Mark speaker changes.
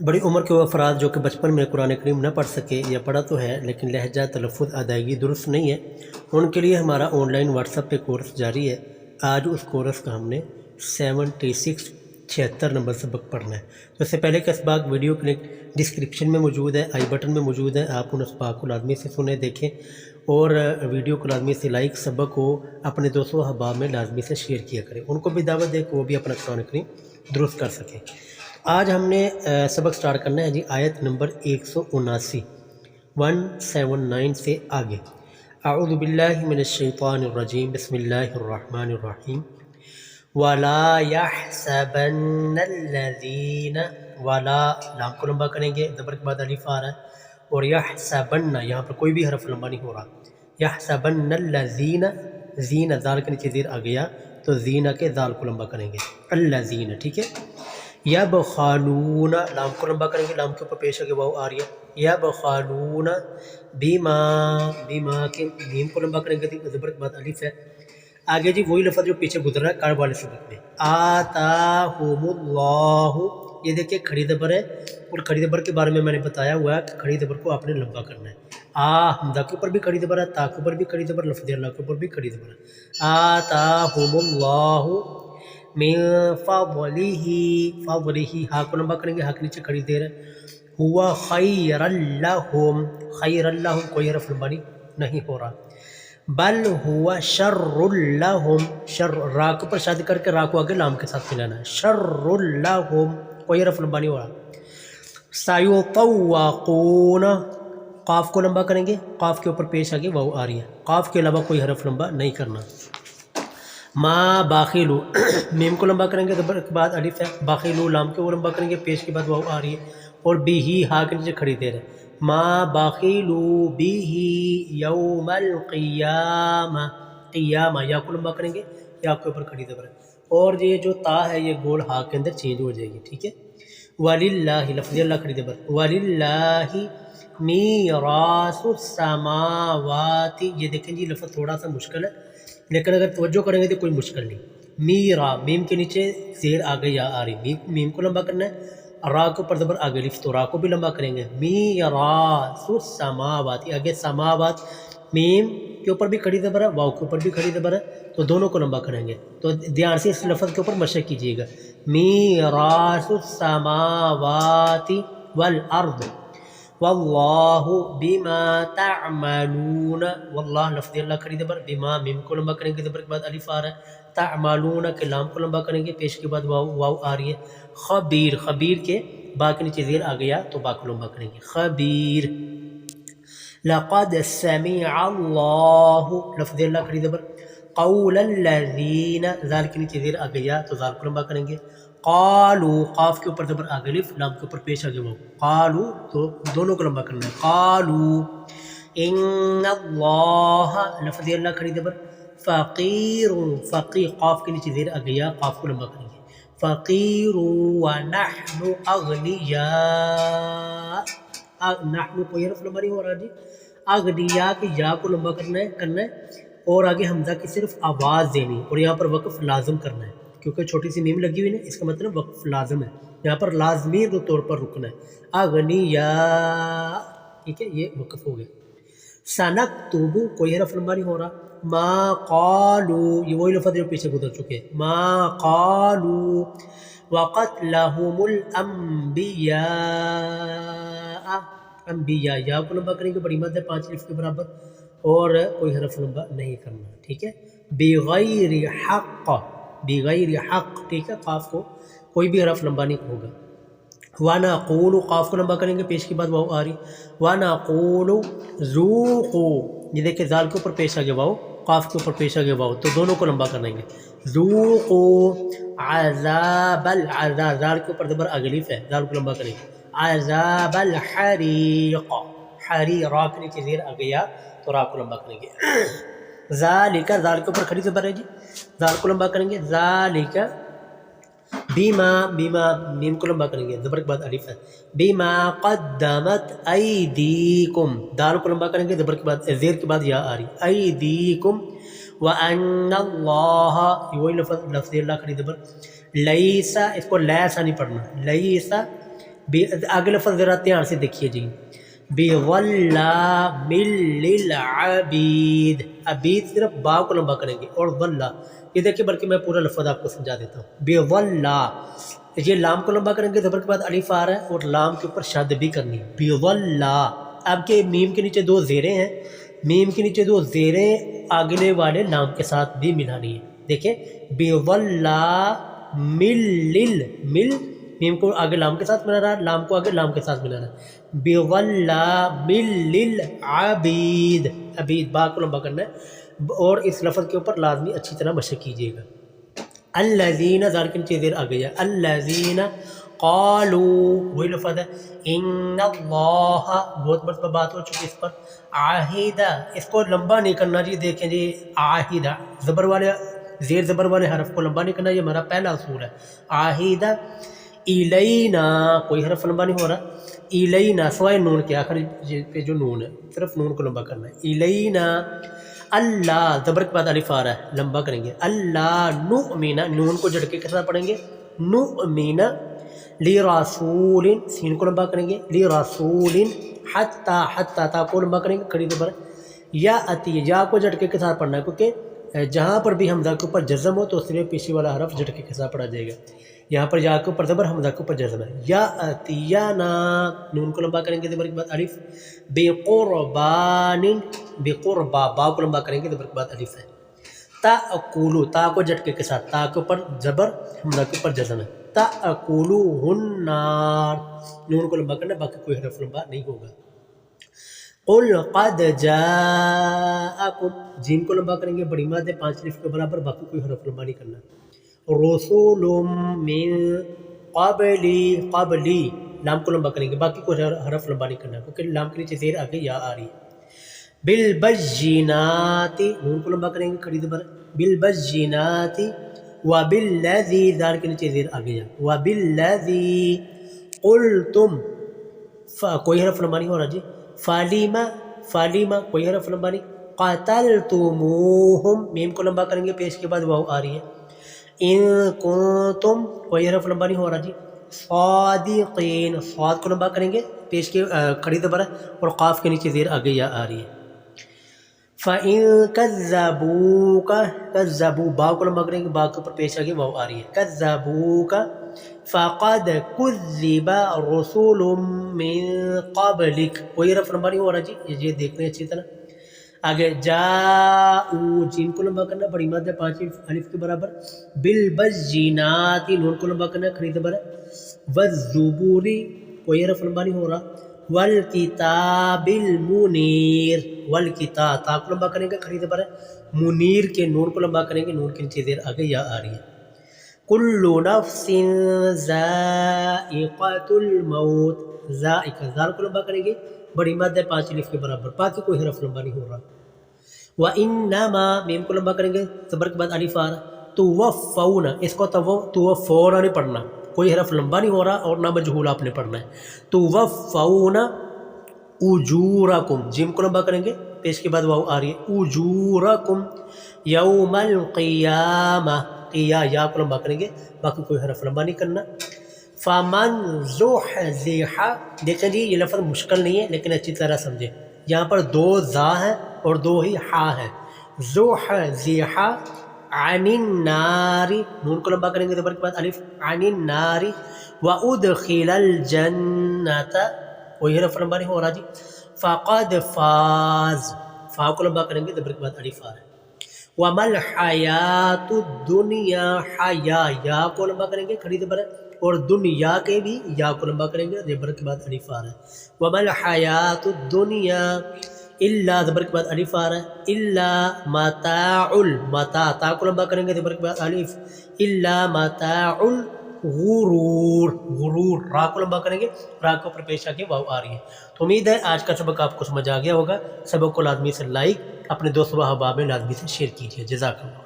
Speaker 1: بڑی عمر کے وہ افراد جو کہ بچپن میں قرآن کریم نہ پڑھ سکے یا پڑھا تو ہے لیکن لہجہ تلفظ ادائیگی درست نہیں ہے، ان کے لیے ہمارا آن لائن واٹس ایپ پہ کورس جاری ہے۔ آج اس کورس کا ہم نے 76 نمبر سبق پڑھنا ہے۔ تو اس سے پہلے کا اسباق ویڈیو کے لنک ڈسکرپشن میں موجود ہے، آئی بٹن میں موجود ہے، آپ ان اسباق کو لازمی سے سنیں دیکھیں اور ویڈیو کو لازمی سے لائک، سبق کو اپنے دوستوں و احباب میں لازمی سے شیئر کیا کریں، ان کو بھی دعوت دیں کہ وہ بھی اپنا قرآن کریم درست کر سکیں۔ آج ہم نے سبق سٹارٹ کرنا ہے جی آیت نمبر 179 سے آگے۔ اعوذ باللہ من الشیطان الرجیم، بسم اللہ الرحمن الرحیم۔ وَلَا يَحْسَبَنَّ الَّذِينَ، وَلَا لام کو لمبا کریں گے، زبر کے بعد الف آ رہا ہے، اور یحسبن یہاں پر کوئی بھی حرف لمبا نہیں ہو رہا۔ یحسبن الذین، زین زال کے نیچے زیر آ گیا تو زین کے زال کو لمبا کریں گے، الذین، ٹھیک ہے۔ یبخلون لام کو لمبا کریں گے، لام کے اوپر پیش آگے واو آ رہی ہے، یبخلون بما، بما کے میم کو لمبا کریں گے، زبر کے بعد الف ہے۔ آگے جی وہی لفظ جو پیچھے گزر رہا ہے کار والے سبق میں، آتاہم اللہ، یہ دیکھیں کھڑی زبر ہے اور کھڑی زبر کے بارے میں نے بتایا ہوا ہے کہ کھڑی زبر کو آپ نے لمبا کرنا ہے۔ حمزہ کے اوپر بھی کھڑی زبر ہے، تا کے اوپر بھی کھڑی زبر، لفظ اللہ کے اوپر بھی کھڑی زبر ہے۔ آتاہم اللہ من فضلہ، فضلہ ہا کو لمبا کریں گے، ہا کے نیچے کھڑی دیر ہے، ہوا خیر لہم، خیر لہم کوئی حرف لمبا نہیں ہو رہا، بل ہوا شر لہم، شر را کے اوپر شاد کر کے را کو آگے لام کے ساتھ ملانا ہے، شر لہم کوئی حرف لمبا نہیں ہو رہا۔ سیطوقون، قاف کو لمبا کریں گے، قاف کے اوپر پیش آگے واو آ رہی ہے، قاف کے علاوہ کوئی حرف لمبا نہیں کرنا۔ ما باخلو میم کو لمبا کریں گے، زبر کے بعد الف ہے، باخلو لام کے وہ لمبا کریں گے، پیش کے بعد واو آ رہی ہے، اور بھی ہا کے نیچے کھڑی دیر ہے، ما باخلو بھی یوم القیامہ، قیامہ یا کو لمبا کریں گے، یا کے اوپر کھڑی زبر ہے، اور یہ جو تا ہے یہ گول ہا کے اندر چینج ہو جائے گی، ٹھیک ہے۔ وللہ لفظ اللہ کھڑی زبر، وللہ میراث السماوات، یہ دیکھیں جی لفظ تھوڑا سا مشکل ہے لیکن اگر توجہ کریں گے تو کوئی مشکل نہیں۔ میرا میم کے نیچے زیر آگے یا آ رہی، میم کو لمبا کرنا ہے، را کے اوپر زبر آگے لفظ تو را کو بھی لمبا کریں گے، میراث السماوات، آگے سماوات میم کے اوپر بھی کھڑی زبر ہے، واو کے اوپر بھی کھڑی زبر ہے، تو دونوں کو لمبا کریں گے، تو دھیان سے اس لفظ کے اوپر مشق کیجیے گا، میراث السماوات والارض واللہ بما تعملون، واللہ لفظ اللہ کھڑی زبر، بما میم کو لمبا کریں گے، زبر کے بعد الف آ رہا ہے، تعملون کے لام کو لمبا کریں گے، پیش کے بعد واو آ رہی ہے، خبیر، خبیر کے با کے نیچے زیر آ گیا تو با کو لمبا کریں گے، خبیر۔ لقد سمع اللہ، لفظ اللہ کھڑی زبر، قول الذین، زال کے نیچے زیر آ گیا تو زال کو لمبا کریں گے، قالو قاف کے اوپر زبر آگے الف، لام کے اوپر پیش آگے واو، قالو تو دونوں کو لمبا کرنا ہے، قالو ان اللہ، لفظ اللہ کھڑی زبر، فقیر، فقیر قاف کے نیچے زیر آ گیا، قاف کو لمبا کریں گے، فقیر ونحن اغنیاء، نحن کوئی حرف لمبا نہیں ہو رہا جی، اغنیاء کے یا کو لمبا کرنا ہے اور آگے حمزہ کی صرف آواز دینی اور یہاں پر وقف لازم کرنا ہے کیونکہ چھوٹی سی میم لگی ہوئی ہے، اس کا مطلب وقف لازم ہے، یہاں پر لازمی طور پر رکنا ہے، اغنیاء، ٹھیک ہے، یہ وقف ہو گیا۔ سنکتب کوئی حرف لمبا نہیں ہو رہا، ما قالو یہ وہی لفظ جو پیچھے گزر چکے، ما قالو وقتلہم الانبیاء، انبیاء یا کو لمبا کریں گے، بڑی مد ہے 5 الف کے برابر، اور کوئی حرف لمبا نہیں کرنا، ٹھیک ہے۔ بغیر حق، بغیر حق، ٹھیک ہے، قاف کو کوئی بھی حرف لمبا نہیں ہوگا۔ وَنَقُولُ قاف کو لمبا کریں گے، پیش کے بعد واو آ رہی، وَنَقُولُ ذُوقُوا، یہ دیکھیں زال کے اوپر پیش آگے واو، قاف کے اوپر پیش آگے واو، تو دونوں کو لمبا کریں گے، ذُوقُوا عذاب العذاب، زال کے اوپر زبر آگے الف ہے، زال کو لمبا کریں گے، عذاب الحریق، حری را کے نیچے زیر آ گیا تو را کو لمبا کریں گے، ذالک، زال کے اوپر کھڑی زبر ہے جی، زال کو لمبا کریں گے، ذالک بیما، بیما میم کو لمبا کریں گے، زبر کے بعد الف ہے، بیما قدمت ایدیکم، دال کو لمبا کریں گے، زبر کے بعد زیر کے بعد یا آ رہی، ایدیکم، وان اللہ، وہی لفظ اللہ کھڑی زبر، لیسا، اس کو لیسا نہیں پڑھنا، لیسا آگے لفظ ذرا دھیان سے دیکھیے جی، بِظَلَّامٍ لِّلْعَبِيدِ، عبید صرف با کو لمبا کریں گے، اور ظلّہ یہ دیکھیں، بلکہ میں پورا لفظ آپ کو سمجھا دیتا ہوں. بِظَلَّا یہ لام کو لمبا کریں گے، زبر کے بعد الف آ رہا ہے اور لام کے اوپر شد بھی کرنی ہے. بِظَلَّا اب کے میم کے نیچے دو زیریں ہیں، میم کے نیچے دو زیریں آگلے والے لام کے ساتھ بھی ملانی ہے. دیکھیں بِظَلَّامٍ لِّل مل میم کو آگے لام کے ساتھ ملانا ہے، لام کو آگے لام کے ساتھ ملانا ہے. بِظَلَّامٍ لِّلْعَبِيدِ عبید با کو لمبا کرنا ہے، اور اس لفظ کے اوپر لازمی اچھی طرح مشق کیجیے گا. الذین ذال کے نیچے زیر آ گئی ہے، الذین قالوا وہی لفظ ہے. ان اللہ بہت مرتبہ بات ہو چکی اس پر. عاہدہ اس کو لمبا نہیں کرنا جی، دیکھیں جی عاہدہ زبر والے زیر زبر والے حرف کو لمبا نہیں کرنا، یہ ہمارا پہلا اصول ہے. عاہدہ الینا کوئی حرف لمبا نہیں ہو رہا، الینا سوائے نون کے آخر پہ جو نون ہے صرف نون کو لمبا کرنا ہے. الینا اللہ زبر کے بعد الف آ رہا ہے، لمبا کریں گے. اللہ نؤمن نون کو جھڑ کے کس طرح پڑھیں گے، نؤمن لرسول سین کو لمبا کریں گے، لرسول حتی حتی تا کو لمبا کریں گے کھڑی زبر. یا اتی یا کو جھڑ کے ساتھ پڑھنا ہے، کیونکہ جہاں پر بھی حمزہ کے اوپر جزم ہو تو اس لیے پیچھے والا حرف جھڑ کے ساتھ پڑھا جائے گا. یہاں پر یا کے اوپر زبر، حمزہ کے اوپر جزم ہے. یا اتیانا نون کو لمبا کریں گے زبر کے بعد الف. بقربان بقربا با کو لمبا کریں گے زبر کے بعد الف ہے. تاکولو تا کو جھٹکے کے ساتھ، تا کے اوپر زبر، حمزہ کے اوپر جزم ہے. تاکولوہ النار نون کو لمبا کرنا، باقی کوئی حرف لمبا نہیں ہوگا. قل قد جاءکم جیم کو لمبا کریں گے بڑی ماد 5 الف کے برابر، باقی کوئی حرف لمبا نہیں کرنا. رسول من قبلی قبلی لام کو لمبا کریں گے، باقی کوئی حرف لمبا نہیں کرنا کیونکہ لام کے نیچے زیر آگے یا آ رہی ہے. بالبجینات نون کو لمبا کریں گے کھڑی زبر. بالبجینات وبالذی ذال کے نیچے زیر آگے یا وبالذی قلتم کوئی حرف لمبا نہیں ہو رہا جی. فالیما فالیما کوئی حرف لمبا نہیں. قاتلتموہم میم کو لمبا کریں گے، پیش کے بعد واو آ رہی ہے. ان کنتم کوئی حرف لمبا نہیں ہو رہا جی. صادقین صاد کو لمبا کریں گے، پیش کے کھڑی زبر ہے اور قاف کے نیچے زیر آگے یا آ رہی ہے. فَإِن كَذَّبُوكَ كَذَّبُوا با کو لمبا کریں گے، با کے اوپر پیش آگے واو آ رہی ہے. كَذَّبُوكَ فَقَدْ كُذِّبَ رُسُلٌ مِّن قَبْلِكَ کوئی حرف لمبا نہیں ہو رہا جی، یہ دیکھ لیں اچھی طرح. آگے جاؤ جیم کو لمبا کرنا بڑی ماد 5 الف کے برابر. بالبجینات نون کو لمبا کرنا کھڑی زبر ہے. والزبور کوئی حرف لمبا نہیں ہو رہا. والکتاب المنیر والکتاب تا کو لمبا کریں گے کھڑی زبر ہے. منیر کے نون کو لمبا کریں گے، نون کے نیچے زیر آگے یا آ رہی ہے. کل نفس ذائقۃ الموت ذائقہ ذال کو لمبا کریں گے بڑی ماد 5 الف کے برابر، باقی کوئی حرف لمبا نہیں ہو رہا. وَإِنَّمَا میم کو لمبا کریں گے زبر کے بعد الف آ رہا. توفون اس کو توفون نہیں پڑھنا، کوئی حرف لمبا نہیں ہو رہا اور نہ مجہول آپ نے پڑھنا ہے. توفون اجورکم جیم کو لمبا کریں گے، پیش کے بعد واو آ رہی ہے. اجورکم یوم القیامہ یا کو لمبا کریں گے، باقی کوئی حرف لمبا نہیں کرنا. فَمَنْ زُحْزِحَ دیکھیں جی یہ لفظ مشکل نہیں ہے لیکن اچھی طرح سمجھیں. یہاں پر 2 زا ہے اور 2 ہی ہا ہے. زُحْزِحَ عَنِ النَّارِ نون کو لمبا کریں گے زبر کے بعد الف. عَنِ النَّارِ وَأُدْخِلَ الْجَنَّةَ کوئی حرف لمبا نہیں ہو رہا جی. فَقَدْ فَاز فا کو لمبا کریں گے زبر کے بعد الف آ رہا ہے. وَمَا الْحَيَاةُ الدُّنْيَا حیا یا کو لمبا کریں گے کھڑی زبر ہے اور دنیا کے بھی یا کو لمبا کریں گے زبر کے بعد الف آ رہا ہے. وَمَا الْحَيَاةُ الدُّنْيَا الا زبر کے بعد الف آ رہا ہے. الا متاع المتاع تا کو لمبا کریں گے زبر کے بعد الف. الا متاع الغرور غرور را کو لمبا کریں گے، را کے اوپر پیش آ کے واو آ رہی ہے. تو امید ہے آج کا سبق آپ کو سمجھ آ گیا ہوگا. سبق کو لازمی سے لائک، اپنے دوست و احباب میں لازمی سے شیئر کیجیے. جزاک اللہ.